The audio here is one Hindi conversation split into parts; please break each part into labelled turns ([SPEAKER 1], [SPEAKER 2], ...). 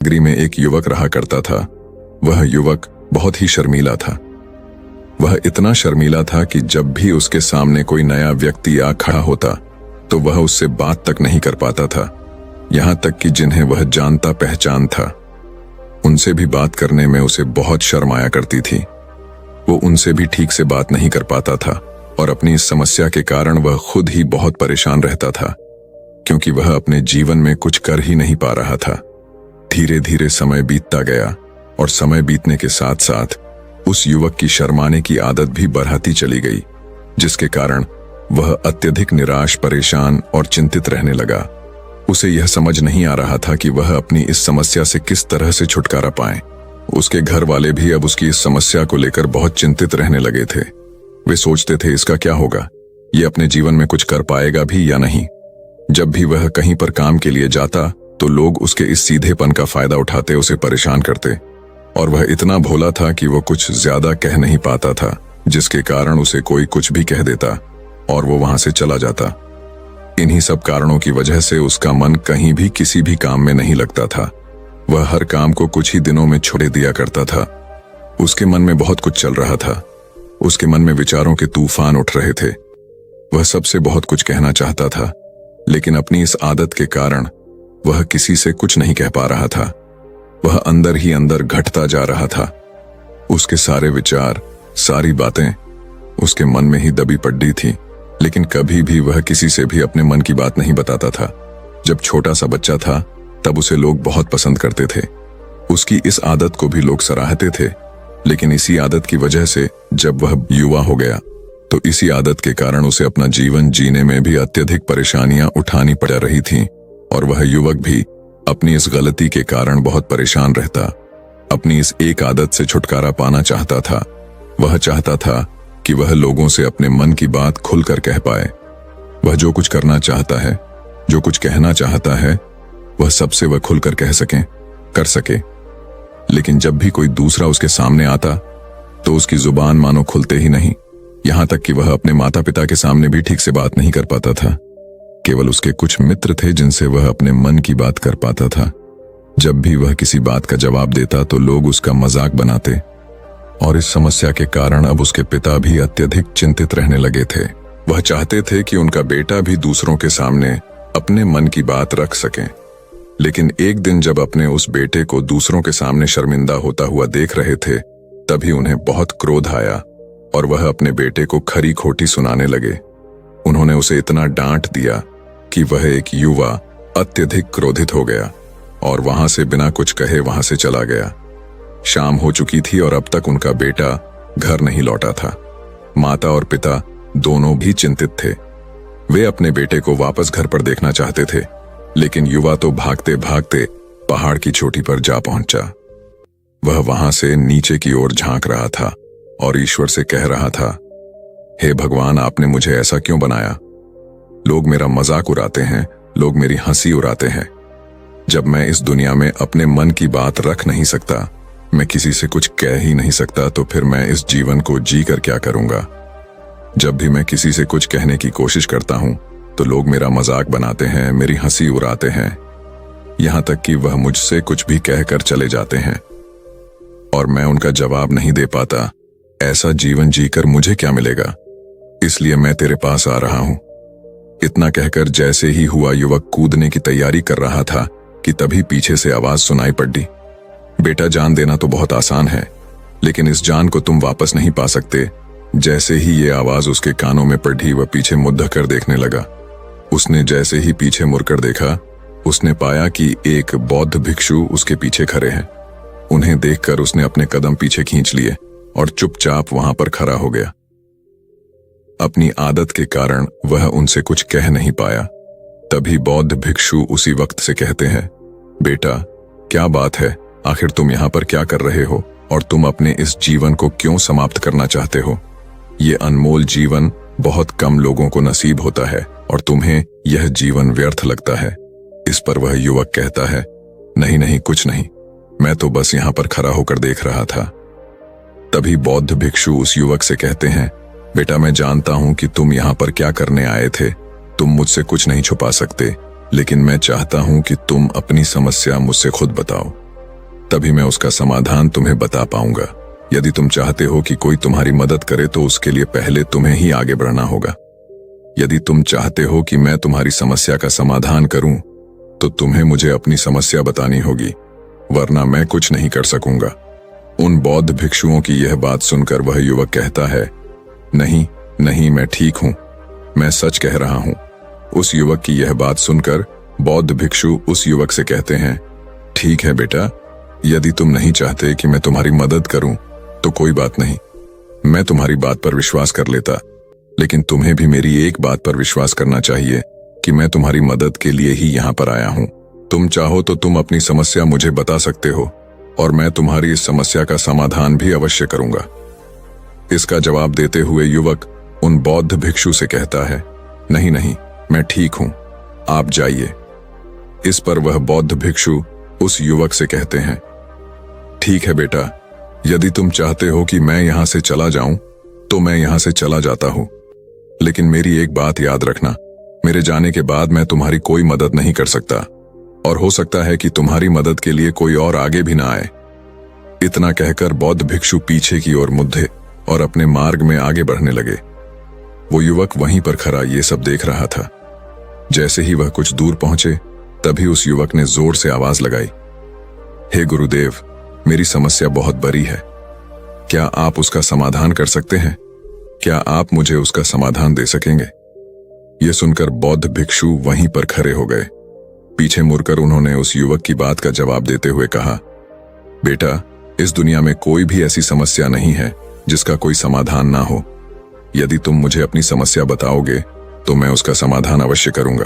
[SPEAKER 1] नगरी में एक युवक रहा करता था। वह युवक बहुत ही शर्मीला था। वह इतना शर्मीला था कि जब भी उसके सामने कोई नया व्यक्ति आ खड़ा होता तो वह उससे बात तक नहीं कर पाता था। यहां तक कि जिन्हें वह जानता पहचान था उनसे भी बात करने में उसे बहुत शर्म आया करती थी। वो उनसे भी ठीक से बात नहीं कर पाता था और अपनी इस समस्या के कारण वह खुद ही बहुत परेशान रहता था, क्योंकि वह अपने जीवन में कुछ कर ही नहीं पा रहा था। धीरे धीरे समय बीतता गया और समय बीतने के साथ साथ उस युवक की शर्माने की आदत भी बढ़ती चली गई, जिसके कारण वह अत्यधिक निराश, परेशान और चिंतित रहने लगा। उसे यह समझ नहीं आ रहा था कि वह अपनी इस समस्या से किस तरह से छुटकारा पाए। उसके घर वाले भी अब उसकी इस समस्या को लेकर बहुत चिंतित रहने लगे थे। वे सोचते थे इसका क्या होगा, ये अपने जीवन में कुछ कर पाएगा भी या नहीं। जब भी वह कहीं पर काम के लिए जाता तो लोग उसके इस सीधेपन का फायदा उठाते उसे परेशान करते, और वह इतना भोला था कि वो कुछ ज्यादा कह नहीं पाता था, जिसके कारण उसे कोई कुछ भी कह देता और वो वहां से चला जाता। इन्हीं सब कारणों की वजह से उसका मन कहीं भी किसी भी काम में नहीं लगता था। वह हर काम को कुछ ही दिनों में छोड़ दिया करता था। उसके मन में बहुत कुछ चल रहा था। उसके मन में विचारों के तूफान उठ रहे थे। वह सबसे बहुत कुछ कहना चाहता था, लेकिन अपनी इस आदत के कारण वह किसी से कुछ नहीं कह पा रहा था। वह अंदर ही अंदर घटता जा रहा था। उसके सारे विचार, सारी बातें उसके मन में ही दबी पड़ी थी, लेकिन कभी भी वह किसी से भी अपने मन की बात नहीं बताता था। जब छोटा सा बच्चा था तब उसे लोग बहुत पसंद करते थे। उसकी इस आदत को भी लोग सराहते थे, लेकिन इसी आदत की वजह से जब वह युवा हो गया तो इसी आदत के कारण उसे अपना जीवन जीने में भी अत्यधिक परेशानियां उठानी पड़ रही थीं, और वह युवक भी अपनी इस गलती के कारण बहुत परेशान रहता। अपनी इस एक आदत से छुटकारा पाना चाहता था। वह चाहता था कि वह लोगों से अपने मन की बात खुलकर कह पाए। वह जो कुछ करना चाहता है, जो कुछ कहना चाहता है, वह सबसे वह खुलकर कह सके, कर सके। लेकिन जब भी कोई दूसरा उसके सामने आता तो उसकी जुबान मानो खुलते ही नहीं। यहां तक कि वह अपने माता पिता के सामने भी ठीक से बात नहीं कर पाता था। केवल उसके कुछ मित्र थे जिनसे वह अपने मन की बात कर पाता था। जब भी वह किसी बात का जवाब देता तो लोग उसका मजाक बनाते, और इस समस्या के कारण अब उसके पिता भी अत्यधिक चिंतित रहने लगे थे। वह चाहते थे कि उनका बेटा भी दूसरों के सामने अपने मन की बात रख सके, लेकिन एक दिन जब अपने उस बेटे को दूसरों के सामने शर्मिंदा होता हुआ देख रहे थे तभी उन्हें बहुत क्रोध आया और वह अपने बेटे को खरी खोटी सुनाने लगे। उन्होंने उसे इतना डांट दिया कि वह एक युवा अत्यधिक क्रोधित हो गया और वहां से बिना कुछ कहे वहां से चला गया। शाम हो चुकी थी और अब तक उनका बेटा घर नहीं लौटा था। माता और पिता दोनों भी चिंतित थे। वे अपने बेटे को वापस घर पर देखना चाहते थे, लेकिन युवा तो भागते भागते पहाड़ की चोटी पर जा पहुंचा। वह वहां से नीचे की ओर झांक रहा था और ईश्वर से कह रहा था, हे भगवान, आपने मुझे ऐसा क्यों बनाया? लोग मेरा मजाक उड़ाते हैं, लोग मेरी हंसी उड़ाते हैं। जब मैं इस दुनिया में अपने मन की बात रख नहीं सकता, मैं किसी से कुछ कह ही नहीं सकता, तो फिर मैं इस जीवन को जी कर क्या करूंगा? जब भी मैं किसी से कुछ कहने की कोशिश करता हूं तो लोग मेरा मजाक बनाते हैं, मेरी हंसी उड़ाते हैं, यहां तक कि वह मुझसे कुछ भी कहकर चले जाते हैं और मैं उनका जवाब नहीं दे पाता। ऐसा जीवन जीकर मुझे क्या मिलेगा? इसलिए मैं तेरे पास आ रहा हूं। इतना कहकर जैसे ही हुआ युवक कूदने की तैयारी कर रहा था कि तभी पीछे से आवाज सुनाई पड़ी, बेटा, जान देना तो बहुत आसान है, लेकिन इस जान को तुम वापस नहीं पा सकते। जैसे ही ये आवाज उसके कानों में पड़ी वह पीछे मुड़ कर देखने लगा। उसने जैसे ही पीछे मुड़कर देखा, उसने पाया कि एक बौद्ध भिक्षु उसके पीछे खड़े हैं। उन्हें देखकर उसने अपने कदम पीछे खींच लिए और चुपचाप वहां पर खड़ा हो गया। अपनी आदत के कारण वह उनसे कुछ कह नहीं पाया। तभी बौद्ध भिक्षु उसी वक्त से कहते हैं, बेटा, क्या बात है? आखिर तुम यहाँ पर क्या कर रहे हो और तुम अपने इस जीवन को क्यों समाप्त करना चाहते हो? ये अनमोल जीवन बहुत कम लोगों को नसीब होता है और तुम्हें यह जीवन व्यर्थ लगता है। इस पर वह युवक कहता है, नहीं नहीं, कुछ नहीं, मैं तो बस यहाँ पर खड़ा होकर देख रहा था। तभी बौद्ध भिक्षु उस युवक से कहते हैं, बेटा, मैं जानता हूं कि तुम यहाँ पर क्या करने आए थे। तुम मुझसे कुछ नहीं छुपा सकते, लेकिन मैं चाहता हूं कि तुम अपनी समस्या मुझसे खुद बताओ। तभी मैं उसका समाधान तुम्हें बता पाऊंगा। यदि तुम चाहते हो कि कोई तुम्हारी मदद करे तो उसके लिए पहले तुम्हें ही आगे बढ़ना होगा। यदि तुम चाहते हो कि मैं तुम्हारी समस्या का समाधान करूं, तो तुम्हें मुझे अपनी समस्या बतानी होगी, वरना मैं कुछ नहीं कर सकूंगा। उन बौद्ध भिक्षुओं की यह बात सुनकर वह युवक कहता है, नहीं नहीं, मैं ठीक हूं, मैं सच कह रहा हूं। उस युवक की यह बात सुनकर बौद्ध भिक्षु उस युवक से कहते हैं, ठीक है बेटा, यदि तुम नहीं चाहते कि मैं तुम्हारी मदद करूं तो कोई बात नहीं, मैं तुम्हारी बात पर विश्वास कर लेता, लेकिन तुम्हें भी मेरी एक बात पर विश्वास करना चाहिए कि मैं तुम्हारी मदद के लिए ही यहां पर आया हूं। तुम चाहो तो तुम अपनी समस्या मुझे बता सकते हो और मैं तुम्हारी इस समस्या का समाधान भी अवश्य करूंगा। इसका जवाब देते हुए युवक उन बौद्ध भिक्षु से कहता है, नहीं नहीं, मैं ठीक हूं, आप जाइए। इस पर वह बौद्ध भिक्षु उस युवक से कहते हैं, ठीक है बेटा, यदि तुम चाहते हो कि मैं यहां से चला जाऊं तो मैं यहां से चला जाता हूं, लेकिन मेरी एक बात याद रखना, मेरे जाने के बाद मैं तुम्हारी कोई मदद नहीं कर सकता और हो सकता है कि तुम्हारी मदद के लिए कोई और आगे भी ना आए। इतना कहकर बौद्ध भिक्षु पीछे की ओर मुड़े और अपने मार्ग में आगे बढ़ने लगे। वो युवक वहीं पर खड़ा ये सब देख रहा था। जैसे ही वह कुछ दूर पहुंचे, तभी उस युवक ने जोर से आवाज लगाई, हे गुरुदेव, मेरी समस्या बहुत बड़ी है, क्या आप उसका समाधान कर सकते हैं? क्या आप मुझे उसका समाधान दे सकेंगे? यह सुनकर बौद्ध भिक्षु वहीं पर खड़े हो गए। पीछे मुड़कर उन्होंने उस युवक की बात का जवाब देते हुए कहा, बेटा, इस दुनिया में कोई भी ऐसी समस्या नहीं है जिसका कोई समाधान ना हो। यदि तुम मुझे अपनी समस्या बताओगे तो मैं उसका समाधान अवश्य करूंगा।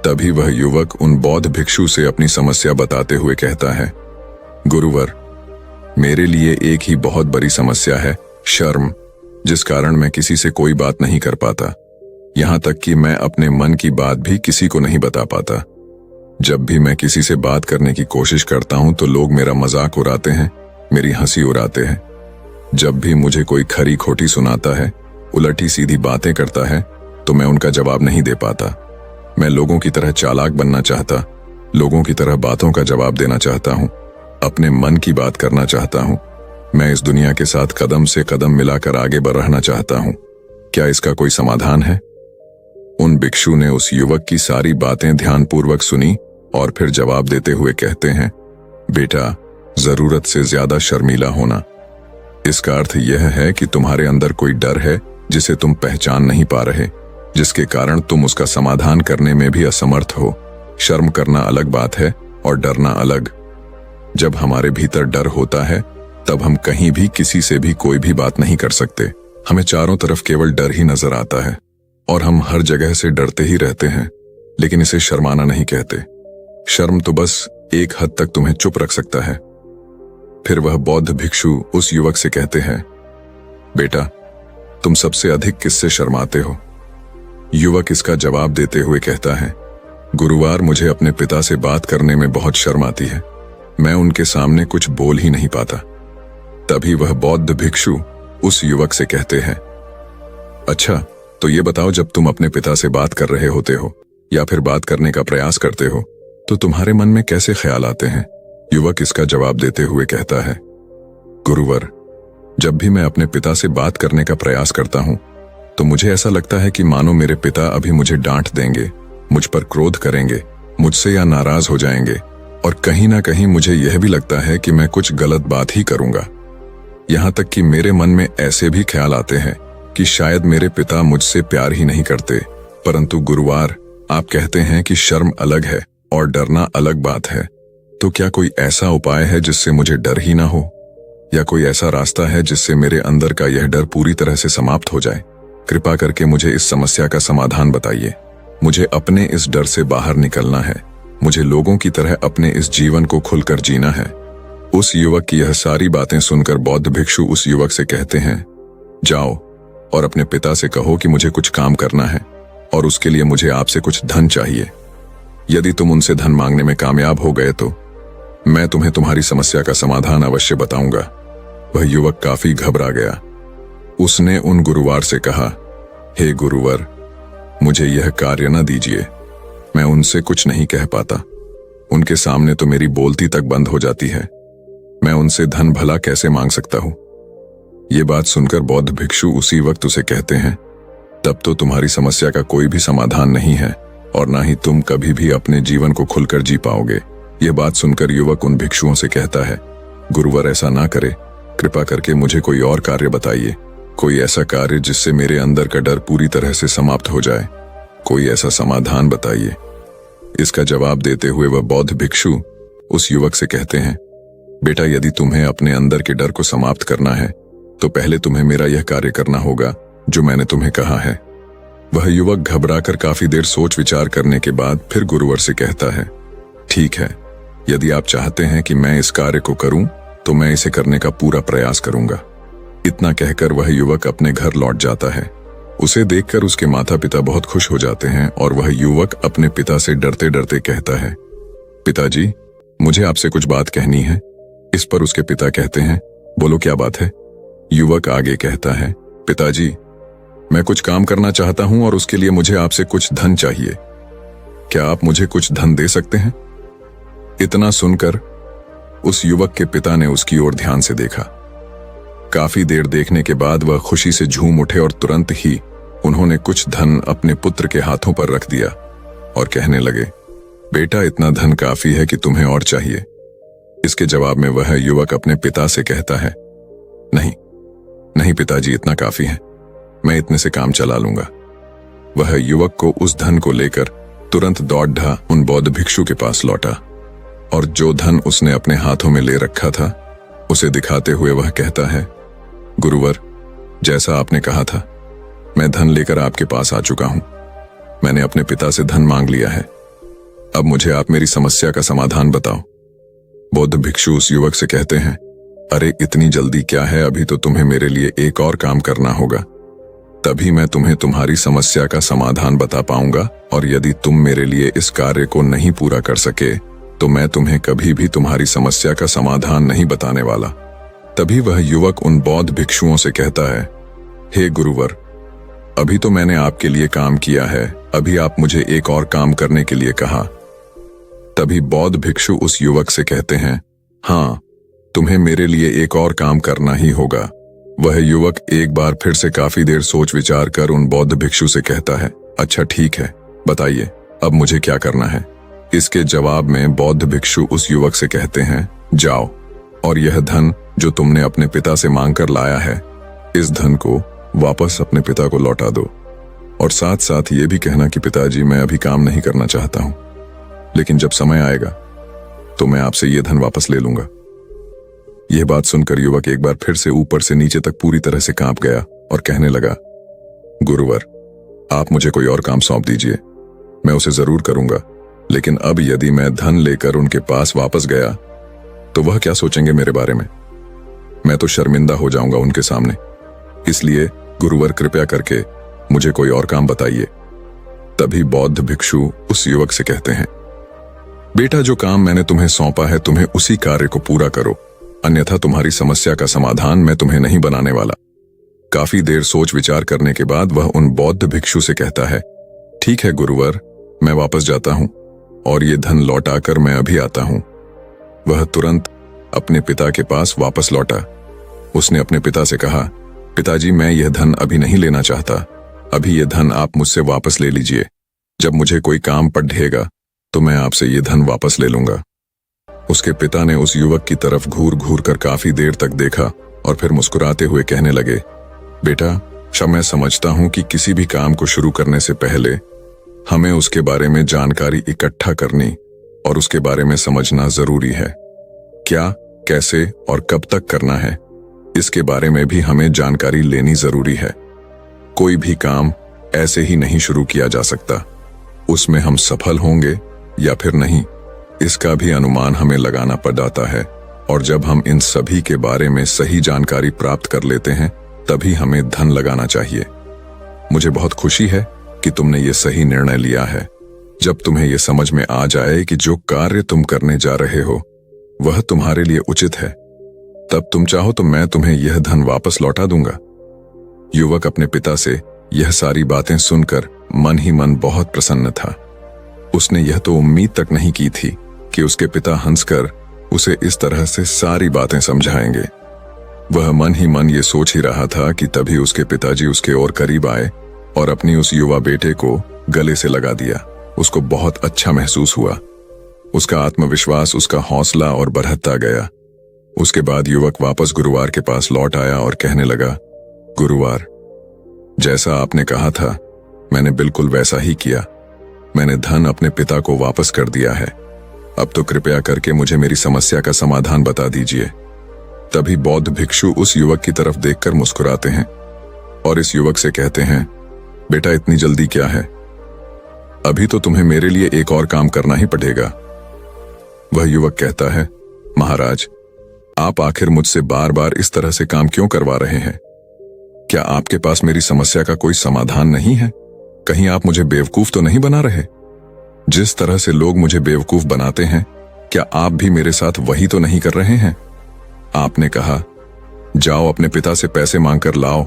[SPEAKER 1] तभी वह युवक उन बौद्ध भिक्षु से अपनी समस्या बताते हुए कहता है, गुरुवर, मेरे लिए एक ही बहुत बड़ी समस्या है, शर्म, जिस कारण मैं किसी से कोई बात नहीं कर पाता। यहां तक कि मैं अपने मन की बात भी किसी को नहीं बता पाता। जब भी मैं किसी से बात करने की कोशिश करता हूं तो लोग मेरा मजाक उड़ाते हैं, मेरी हंसी उड़ाते हैं। जब भी मुझे कोई खरी खोटी सुनाता है, उलटी सीधी बातें करता है, तो मैं उनका जवाब नहीं दे पाता। मैं लोगों की तरह चालाक बनना चाहता, लोगों की तरह बातों का जवाब देना चाहता हूं, अपने मन की बात करना चाहता हूं। मैं इस दुनिया के साथ कदम से कदम मिलाकर आगे बढ़ना चाहता हूं। क्या इसका कोई समाधान है? उन भिक्षु ने उस युवक की सारी बातें ध्यानपूर्वक सुनी और फिर जवाब देते हुए कहते हैं, बेटा, जरूरत से ज्यादा शर्मीला होना, इसका अर्थ यह है कि तुम्हारे अंदर कोई डर है जिसे तुम पहचान नहीं पा रहे, जिसके कारण तुम उसका समाधान करने में भी असमर्थ हो। शर्म करना अलग बात है और डरना अलग। जब हमारे भीतर डर होता है तब हम कहीं भी किसी से भी कोई भी बात नहीं कर सकते। हमें चारों तरफ केवल डर ही नजर आता है और हम हर जगह से डरते ही रहते हैं, लेकिन इसे शर्माना नहीं कहते। शर्म तो बस एक हद तक तुम्हें चुप रख सकता है। फिर वह बौद्ध भिक्षु उस युवक से कहते हैं, बेटा, तुम सबसे अधिक किससे शर्माते हो? युवक इसका जवाब देते हुए कहता है, गुरुवार, मुझे अपने पिता से बात करने में बहुत शर्म आती है, मैं उनके सामने कुछ बोल ही नहीं पाता। तभी वह बौद्ध भिक्षु उस युवक से कहते हैं, अच्छा, तो ये बताओ, जब तुम अपने पिता से बात कर रहे होते हो या फिर बात करने का प्रयास करते हो तो तुम्हारे मन में कैसे ख्याल आते हैं? युवक इसका जवाब देते हुए कहता है, गुरुवर, जब भी मैं अपने पिता से बात करने का प्रयास करता हूं तो मुझे ऐसा लगता है कि मानो मेरे पिता अभी मुझे डांट देंगे, मुझ पर क्रोध करेंगे, मुझसे या नाराज हो जाएंगे, और कहीं ना कहीं मुझे यह भी लगता है कि मैं कुछ गलत बात ही करूंगा। यहां तक कि मेरे मन में ऐसे भी ख्याल आते हैं कि शायद मेरे पिता मुझसे प्यार ही नहीं करते। परंतु गुरुवार, आप कहते हैं कि शर्म अलग है और डरना अलग बात है, तो क्या कोई ऐसा उपाय है जिससे मुझे डर ही ना हो, या कोई ऐसा रास्ता है जिससे मेरे अंदर का यह डर पूरी तरह से समाप्त हो जाए? कृपा करके मुझे इस समस्या का समाधान बताइए। मुझे अपने इस डर से बाहर निकलना है, मुझे लोगों की तरह अपने इस जीवन को खुलकर जीना है। उस युवक की यह सारी बातें सुनकर बौद्ध भिक्षु उस युवक से कहते हैं, जाओ और अपने पिता से कहो कि मुझे कुछ काम करना है और उसके लिए मुझे आपसे कुछ धन चाहिए। यदि तुम उनसे धन मांगने में कामयाब हो गए तो मैं तुम्हें तुम्हारी समस्या का समाधान अवश्य बताऊंगा। वह युवक काफी घबरा गया। उसने उन गुरुवार से कहा, हे गुरुवर, मुझे यह कार्य न दीजिए, मैं उनसे कुछ नहीं कह पाता, उनके सामने तो मेरी बोलती तक बंद हो जाती है। मैं उनसे धन भला कैसे मांग सकता हूं? ये बात सुनकर बौद्ध भिक्षु उसी वक्त उसे कहते हैं, तब तो तुम्हारी समस्या का कोई भी समाधान नहीं है और ना ही तुम कभी भी अपने जीवन को खुलकर जी पाओगे। ये बात सुनकर युवक उन भिक्षुओं से कहता है, गुरुवर ऐसा ना करे, कृपा करके मुझे कोई और कार्य बताइए, कोई ऐसा कार्य जिससे मेरे अंदर का डर पूरी तरह से समाप्त हो जाए, कोई ऐसा समाधान बताइए। इसका जवाब देते हुए वह बौद्ध भिक्षु उस युवक से कहते हैं, बेटा यदि तुम्हें अपने अंदर के डर को समाप्त करना है तो पहले तुम्हें मेरा यह कार्य करना होगा जो मैंने तुम्हें कहा है। वह युवक घबराकर काफी देर सोच विचार करने के बाद फिर गुरुवर से कहता है, ठीक है, यदि आप चाहते हैं कि मैं इस कार्य को करूं तो मैं इसे करने का पूरा प्रयास करूंगा। इतना कहकर वह युवक अपने घर लौट जाता है। उसे देखकर उसके माता पिता बहुत खुश हो जाते हैं और वह युवक अपने पिता से डरते डरते कहता है, पिताजी मुझे आपसे कुछ बात कहनी है। इस पर उसके पिता कहते हैं, बोलो क्या बात है? युवक आगे कहता है, पिताजी मैं कुछ काम करना चाहता हूं और उसके लिए मुझे आपसे कुछ धन चाहिए, क्या आप मुझे कुछ धन दे सकते हैं? इतना सुनकर उस युवक के पिता ने उसकी ओर ध्यान से देखा। काफी देर देखने के बाद वह खुशी से झूम उठे और तुरंत ही उन्होंने कुछ धन अपने पुत्र के हाथों पर रख दिया और कहने लगे, बेटा इतना धन काफी है कि तुम्हें और चाहिए? इसके जवाब में वह युवक अपने पिता से कहता है, नहीं नहीं पिताजी, इतना काफी है, मैं इतने से काम चला लूंगा। वह युवक को उस धन को लेकर तुरंत दौड़ा उन बौद्ध भिक्षु के पास लौटा और जो धन उसने अपने हाथों में ले रखा था उसे दिखाते हुए वह कहता है, गुरुवर जैसा आपने कहा था मैं धन लेकर आपके पास आ चुका हूं। मैंने अपने पिता से धन मांग लिया है, अब मुझे आप मेरी समस्या का समाधान बताओ। बौद्ध भिक्षु उस युवक से कहते हैं, अरे इतनी जल्दी क्या है, अभी तो तुम्हें मेरे लिए एक और काम करना होगा, तभी मैं तुम्हें तुम्हारी समस्या का समाधान बता पाऊंगा और यदि तुम मेरे लिए इस कार्य को नहीं पूरा कर सके तो मैं तुम्हें कभी भी तुम्हारी समस्या का समाधान नहीं बताने वाला। तभी वह युवक उन बौद्ध भिक्षुओं से कहता है, हे गुरुवर अभी तो मैंने आपके लिए काम किया है, अभी आप मुझे एक और काम करने के लिए कहा। तभी बौद्ध भिक्षु उस युवक से कहते हैं, हाँ तुम्हें मेरे लिए एक और काम करना ही होगा। वह युवक एक बार फिर से काफी देर सोच विचार कर उन बौद्ध भिक्षु से कहता है, अच्छा ठीक है, बताइए अब मुझे क्या करना है? इसके जवाब में बौद्ध भिक्षु उस युवक से कहते हैं, जाओ और यह धन जो तुमने अपने पिता से मांग कर लाया है, इस धन को वापस अपने पिता को लौटा दो और साथ साथ ये भी कहना कि पिताजी मैं अभी काम नहीं करना चाहता हूं, लेकिन जब समय आएगा तो मैं आपसे ये धन वापस ले लूंगा। यह बात सुनकर युवक एक बार फिर से ऊपर से नीचे तक पूरी तरह से कांप गया और कहने लगा, गुरुवर आप मुझे कोई और काम सौंप दीजिए, मैं उसे जरूर करूंगा, लेकिन अब यदि मैं धन लेकर उनके पास वापस गया तो वह क्या सोचेंगे मेरे बारे में? मैं तो शर्मिंदा हो जाऊंगा उनके सामने, इसलिए गुरुवर कृपया करके मुझे कोई और काम बताइए। तभी बौद्ध भिक्षु उस युवक से कहते हैं, बेटा जो काम मैंने तुम्हें सौंपा है तुम्हें उसी कार्य को पूरा करो, अन्यथा तुम्हारी समस्या का समाधान मैं तुम्हें नहीं बनाने वाला। काफी देर सोच विचार करने के बाद वह उन बौद्ध भिक्षु से कहता है, ठीक है गुरुवर, मैं वापस जाता हूं और ये धन लौटाकर मैं अभी आता हूं। वह तुरंत अपने पिता के पास वापस लौटा। उसने अपने पिता से कहा, पिताजी मैं यह धन अभी नहीं लेना चाहता, अभी यह धन आप मुझसे वापस ले लीजिए, जब मुझे कोई काम पड़ेगा तो मैं आपसे ये धन वापस ले लूंगा। उसके पिता ने उस युवक की तरफ घूर घूर कर काफी देर तक देखा और फिर मुस्कुराते हुए कहने लगे, बेटा मैं समझता हूं कि किसी भी काम को शुरू करने से पहले हमें उसके बारे में जानकारी इकट्ठा करनी और उसके बारे में समझना जरूरी है। क्या, कैसे और कब तक करना है, इसके बारे में भी हमें जानकारी लेनी जरूरी है। कोई भी काम ऐसे ही नहीं शुरू किया जा सकता, उसमें हम सफल होंगे या फिर नहीं, इसका भी अनुमान हमें लगाना पड़ जाता है और जब हम इन सभी के बारे में सही जानकारी प्राप्त कर लेते हैं तभी हमें धन लगाना चाहिए। मुझे बहुत खुशी है कि तुमने ये सही निर्णय लिया है। जब तुम्हें यह समझ में आ जाए कि जो कार्य तुम करने जा रहे हो वह तुम्हारे लिए उचित है, तब तुम चाहो तो मैं तुम्हें यह धन वापस लौटा दूंगा। युवक अपने पिता से यह सारी बातें सुनकर मन ही मन बहुत प्रसन्न था। उसने यह तो उम्मीद तक नहीं की थी कि उसके पिता हंसकर उसे इस तरह से सारी बातें समझाएंगे। वह मन ही मन ये सोच ही रहा था कि तभी उसके पिताजी उसके और करीब आए और अपनी उस युवा बेटे को गले से लगा दिया। उसको बहुत अच्छा महसूस हुआ। उसका आत्मविश्वास, उसका हौसला और बढ़ता गया। उसके बाद युवक वापस गुरुवार के पास लौट आया और कहने लगा, गुरुवार, जैसा आपने कहा था मैंने बिल्कुल वैसा ही किया। मैंने धन अपने पिता को वापस कर दिया है। अब तो कृपया करके मुझे मेरी समस्या का समाधान बता दीजिए। तभी बौद्ध भिक्षु उस युवक की तरफ देखकर मुस्कुराते हैं और इस युवक से कहते हैं, बेटा इतनी जल्दी क्या है? अभी तो तुम्हें मेरे लिए एक और काम करना ही पड़ेगा। वह युवक कहता है, महाराज, आप आखिर मुझसे बार बार इस तरह से काम क्यों करवा रहे हैं? क्या आपके पास मेरी समस्या का कोई समाधान नहीं है? कहीं आप मुझे बेवकूफ तो नहीं बना रहे? जिस तरह से लोग मुझे बेवकूफ बनाते हैं, क्या आप भी मेरे साथ वही तो नहीं कर रहे हैं? आपने कहा, जाओ अपने पिता से पैसे मांगकर लाओ।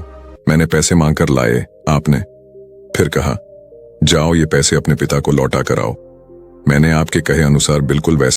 [SPEAKER 1] मैंने पैसे मांगकर लाए। आपने फिर कहा, जाओ ये पैसे अपने पिता को लौटा कर आओ। मैंने आपके कहे अनुसार बिल्कुल वैसे